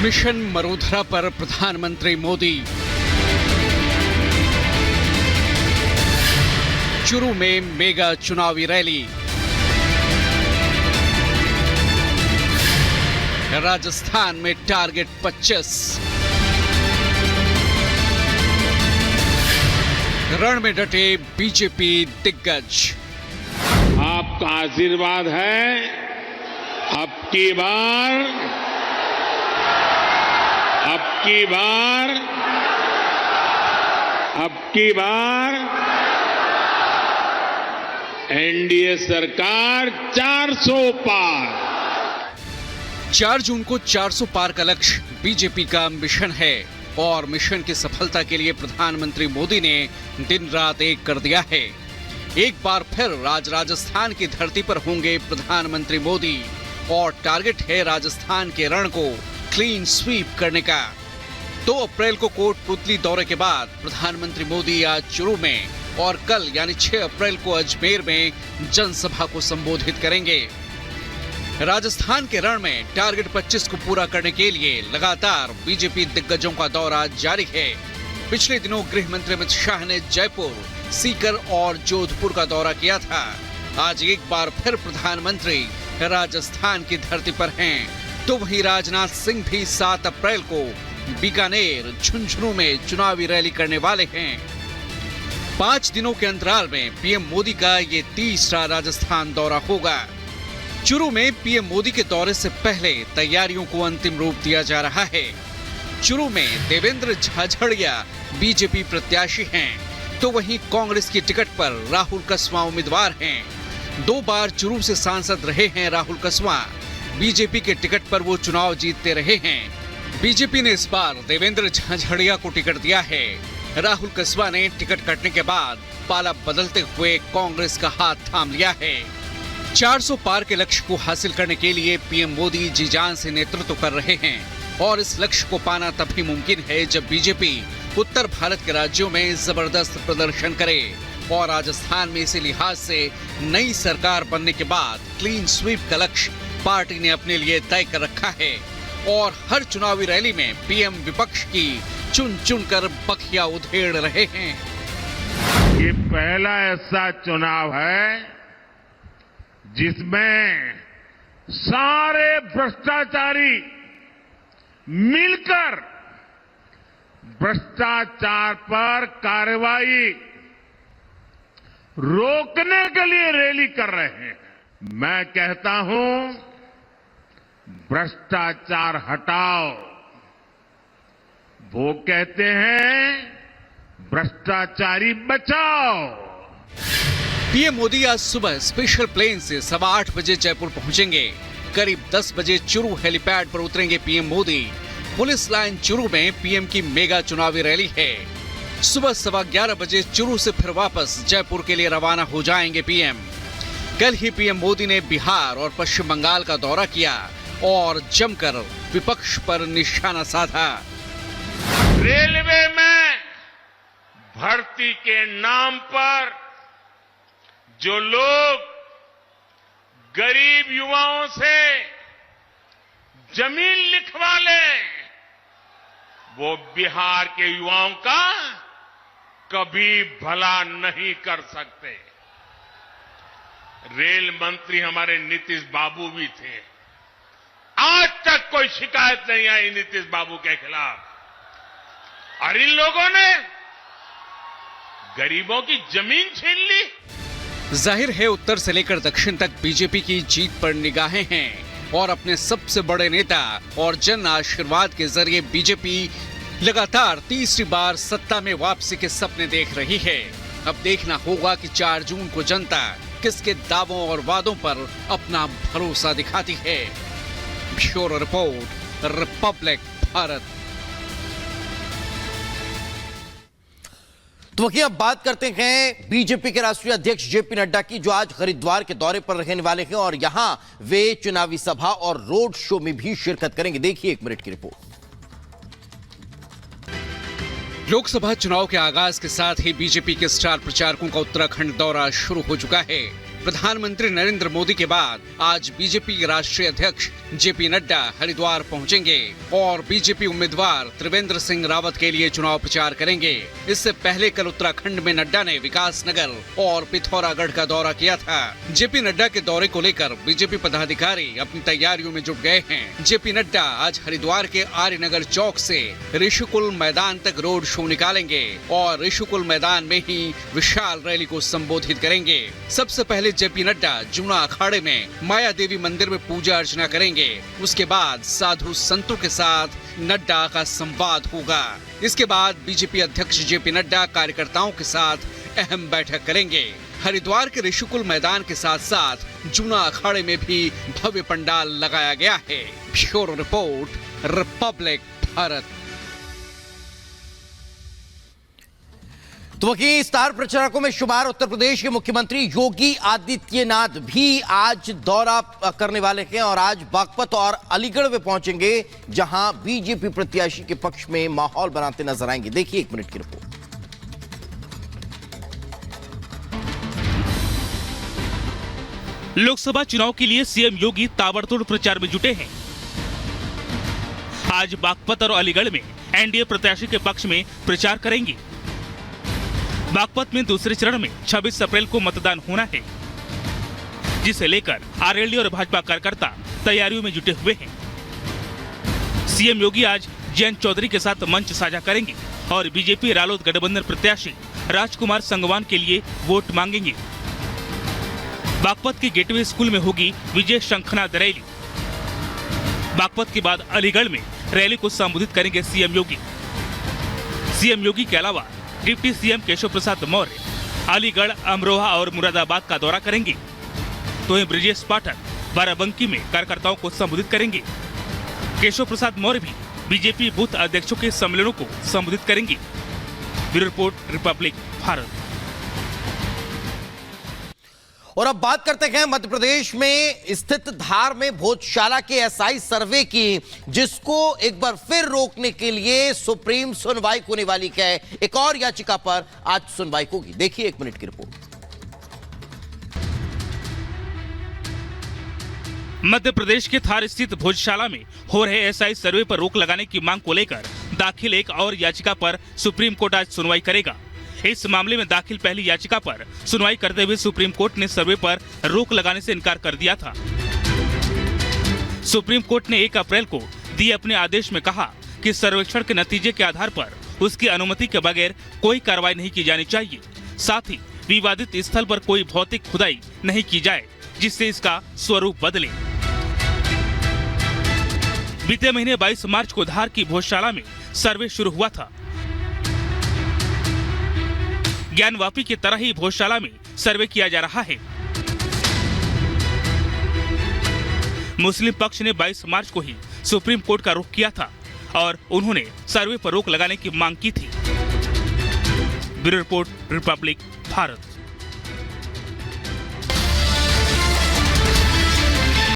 Mission Marudhara पर प्रधानमंत्री मोदी। चुरू में मेगा चुनावी रैली। राजस्थान में टारगेट 25। रण में डटे बीजेपी दिग्गज। आपका आशीर्वाद है, अब की बार एनडीए सरकार 400 पार। 4 जून को 400 पार का लक्ष्य बीजेपी का मिशन है और मिशन की सफलता के लिए प्रधानमंत्री मोदी ने दिन रात एक कर दिया है। एक बार फिर राजस्थान की धरती पर होंगे प्रधानमंत्री मोदी और टारगेट है राजस्थान के रण को क्लीन स्वीप करने का। 2 अप्रैल को कोटपुतली दौरे के बाद प्रधानमंत्री मोदी आज चुरू में और कल यानी 6 अप्रैल को अजमेर में जनसभा को संबोधित करेंगे। राजस्थान के रण में टारगेट 25 को पूरा करने के लिए लगातार बीजेपी दिग्गजों का दौरा जारी है। पिछले दिनों गृह मंत्री अमित शाह ने जयपुर, सीकर और जोधपुर का दौरा किया था। आज एक बार फिर प्रधानमंत्री राजस्थान की धरती पर हैं, तो वहीं राजनाथ सिंह भी 7 अप्रैल को बीकानेर, झुंझुनू में चुनावी रैली करने वाले हैं। 5 दिनों के अंतराल में पीएम मोदी का ये तीसरा राजस्थान दौरा होगा। चुरू में पीएम मोदी के दौरे से पहले तैयारियों को अंतिम रूप दिया जा रहा है। चुरू में देवेंद्र झाझड़िया बीजेपी प्रत्याशी हैं, तो वहीं कांग्रेस की टिकट पर राहुल कसवा उम्मीदवार हैं। 2 बार चुरू से सांसद रहे हैं राहुल कसवा। बीजेपी के टिकट पर वो चुनाव जीतते रहे हैं। बीजेपी ने इस बार देवेंद्र झाझड़िया को टिकट दिया है। राहुल कसवा ने टिकट कटने के बाद पाला बदलते हुए कांग्रेस का हाथ थाम लिया है। 400 पार के लक्ष्य को हासिल करने के लिए पीएम मोदी जी जान से नेतृत्व कर रहे हैं और इस लक्ष्य को पाना तभी मुमकिन है जब बीजेपी उत्तर भारत के राज्यों में जबरदस्त प्रदर्शन करे और राजस्थान में इसी लिहाज से नई सरकार बनने के बाद क्लीन स्वीप का लक्ष्य पार्टी ने अपने लिए तय कर रखा है और हर चुनावी रैली में पीएम विपक्ष की चुन चुन कर बखिया उधेड़ रहे हैं। ये पहला ऐसा चुनाव है जिसमें सारे भ्रष्टाचारी मिलकर भ्रष्टाचार पर कार्रवाई रोकने के लिए रैली कर रहे हैं। मैं कहता हूं, भ्रष्टाचार हटाओ। वो कहते हैं भ्रष्टाचारी बचाओ। पीएम मोदी आज सुबह स्पेशल प्लेन से 8:15 बजे जयपुर पहुंचेंगे। करीब 10 बजे चुरू हेलीपैड पर उतरेंगे PM Modi. Police line Churu में पीएम की मेगा चुनावी रैली है। सुबह 11:15 बजे चुरू से फिर वापस जयपुर के लिए रवाना हो जाएंगे पीएम। कल ही पीएम मोदी ने बिहार और पश्चिम बंगाल का दौरा किया और जमकर विपक्ष पर निशाना साधा। रेलवे में भर्ती के नाम पर जो लोग गरीब युवाओं से जमीन लिखवा लें, वो बिहार के युवाओं का कभी भला नहीं कर सकते। रेल मंत्री हमारे नीतीश बाबू भी थे। आज तक कोई शिकायत नहीं आई नीतीश बाबू के खिलाफ, और इन लोगों ने गरीबों की जमीन छीन ली। जाहिर है उत्तर से लेकर दक्षिण तक बीजेपी की जीत पर निगाहें हैं और अपने सबसे बड़े नेता और जन आशीर्वाद के जरिए बीजेपी लगातार तीसरी बार सत्ता में वापसी के सपने देख रही है। अब देखना होगा कि 4 जून को जनता किसके दावों और वादों पर अपना भरोसा दिखाती है। Bureau report, Republic Bharat. तो वहीं अब बात करते हैं बीजेपी के राष्ट्रीय अध्यक्ष जेपी नड्डा की, जो आज हरिद्वार के दौरे पर रहने वाले हैं और यहां वे चुनावी सभा और रोड शो में भी शिरकत करेंगे। देखिए 1 मिनट की रिपोर्ट। लोकसभा चुनाव के आगाज के साथ ही बीजेपी के स्टार प्रचारकों का उत्तराखंड दौरा शुरू हो चुका है। प्रधानमंत्री नरेंद्र मोदी के बाद आज बीजेपी के राष्ट्रीय अध्यक्ष जेपी नड्डा हरिद्वार पहुंचेंगे और बीजेपी उम्मीदवार त्रिवेंद्र सिंह रावत के लिए चुनाव प्रचार करेंगे। इससे पहले कल उत्तराखंड में नड्डा ने विकासनगर और पिथौरागढ़ का दौरा किया था। जेपी नड्डा के दौरे को लेकर बीजेपी पदाधिकारी अपनी तैयारियों में जुट गए हैं। जेपी नड्डा आज हरिद्वार के आर्यनगर चौक से ऋषिकुल मैदान तक रोड शो निकालेंगे और ऋषिकुल मैदान में ही विशाल रैली को संबोधित करेंगे। सबसे पहले जेपी नड्डा जूना अखाड़े में माया देवी मंदिर में पूजा अर्चना करेंगे। उसके बाद साधु संतों के साथ नड्डा का संवाद होगा। इसके बाद बीजेपी अध्यक्ष जेपी नड्डा कार्यकर्ताओं के साथ अहम बैठक करेंगे। हरिद्वार के ऋषिकुल मैदान के साथ साथ जूना अखाड़े में भी भव्य पंडाल लगाया गया है। Bureau report, Republic Bharat. तो वहीं स्टार प्रचारकों में शुमार उत्तर प्रदेश के मुख्यमंत्री योगी आदित्यनाथ भी आज दौरा करने वाले हैं और आज बागपत और अलीगढ़ में पहुंचेंगे, जहां बीजेपी प्रत्याशी के पक्ष में माहौल बनाते नजर आएंगे। देखिए 1 मिनट की रिपोर्ट। लोकसभा चुनाव के लिए सीएम योगी ताबड़तोड़ प्रचार में जुटे हैं। आज बागपत और अलीगढ़ में एनडीए प्रत्याशी के पक्ष में प्रचार करेंगे। बागपत में दूसरे चरण में 26 अप्रैल को मतदान होना है, जिसे लेकर आरएलडी और भाजपा कार्यकर्ता तैयारियों में जुटे हुए हैं। सीएम योगी आज जयंत चौधरी के साथ मंच साझा करेंगे और बीजेपी रालोद गठबंधन प्रत्याशी राजकुमार संगवान के लिए वोट मांगेंगे। बागपत के गेटवे स्कूल में होगी विजय शंखनाद रैली। बागपत के बाद अलीगढ़ में रैली को संबोधित करेंगे सीएम योगी। सीएम योगी के अलावा डिप्टी सीएम केशव प्रसाद मौर्य अलीगढ़, अमरोहा और मुरादाबाद का दौरा करेंगे। तो वहीं ब्रिजेश पाठक बाराबंकी में कार्यकर्ताओं को संबोधित करेंगे। केशव प्रसाद मौर्य भी बीजेपी बूथ अध्यक्षों के सम्मेलनों को संबोधित करेंगे। Bureau report, Republic Bharat. और अब बात करते हैं मध्य प्रदेश में स्थित धार में भोजशाला के एसआई सर्वे की, जिसको एक बार फिर रोकने के लिए सुप्रीम सुनवाई होने वाली है। एक और याचिका पर आज सुनवाई होगी। देखिए 1 मिनट की रिपोर्ट। मध्य प्रदेश के थार स्थित भोजशाला में हो रहे एसआई सर्वे पर रोक लगाने की मांग को लेकर दाखिल एक और याचिका पर सुप्रीम कोर्ट आज सुनवाई करेगा। इस मामले में दाखिल पहली याचिका पर सुनवाई करते हुए सुप्रीम कोर्ट ने सर्वे पर रोक लगाने से इनकार कर दिया था। सुप्रीम कोर्ट ने 1 अप्रैल को दिए अपने आदेश में कहा कि सर्वेक्षण के नतीजे के आधार पर उसकी अनुमति के बगैर कोई कार्रवाई नहीं की जानी चाहिए। साथ ही विवादित स्थल पर कोई भौतिक खुदाई नहीं की जाए, जिससे इसका स्वरूप बदले। बीते महीने 22 मार्च को धार की भोजशाला में सर्वे शुरू हुआ था। ज्ञानवापी की तरह ही भोजशाला में सर्वे किया जा रहा है। मुस्लिम पक्ष ने 22 मार्च को ही सुप्रीम कोर्ट का रुख किया था और उन्होंने सर्वे पर रोक लगाने की मांग की थी। Bureau report, Republic Bharat.